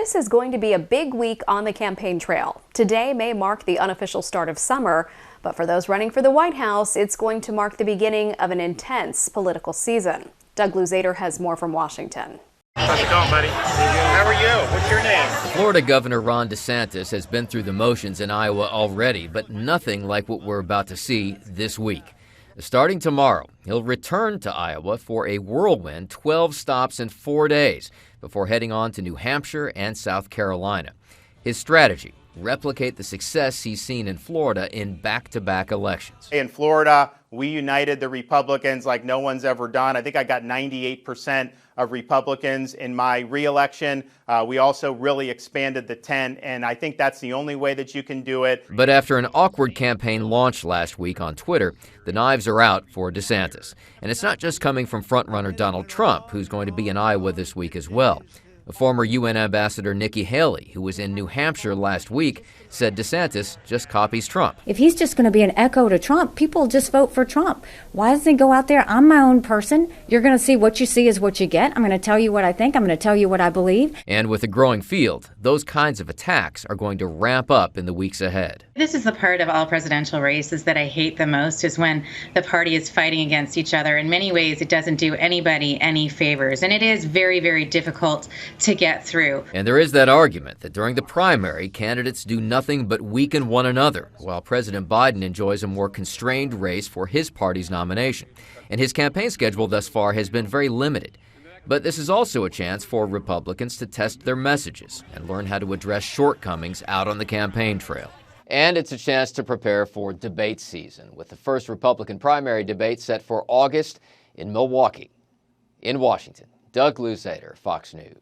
This is going to be a big week on the campaign trail. Today may mark the unofficial start of summer, but for those running for the White House, it's going to mark the beginning of an intense political season. Doug Luzader has more from Washington. How's it going, buddy? How are you? What's your name? Florida Governor Ron Desantis has been through the motions in Iowa already, but nothing like what we're about to see this week. Starting tomorrow, he'll return to Iowa for a whirlwind 12 stops in 4 days before heading on to New Hampshire and South Carolina. His strategy, replicate the success he's seen in Florida in back-to-back elections. In Florida, we united the Republicans like no one's ever done. I think I got 98% of Republicans in my reelection. We also really expanded the tent, and I think that's the only way that you can do it. But after an awkward campaign launch last week on Twitter, the knives are out for Desantis. And it's not just coming from frontrunner Donald Trump, who's going to be in Iowa this week as well. Former UN Ambassador Nikki Haley, who was in New Hampshire last week, said DeSantis just copies Trump. If he's just going to be an echo to Trump, people just vote for Trump. Why doesn't he go out there? I'm my own person. You're going to see what you see is what you get. I'm going to tell you what I think. I'm going to tell you what I believe. And with a growing field, those kinds of attacks are going to ramp up in the weeks ahead. This is the part of all presidential races that I hate the most, is when the party is fighting against each other. In many ways, it doesn't do anybody any favors, and it is very, very difficult to get through. And there is that argument that during the primary, candidates do nothing but weaken one another, while President Biden enjoys a more constrained race for his party's nomination. And his campaign schedule thus far has been very limited. But this is also a chance for Republicans to test their messages and learn how to address shortcomings out on the campaign trail. And it's a chance to prepare for debate season, with the first Republican primary debate set for August in Milwaukee. In Washington, Doug Luzader, Fox News.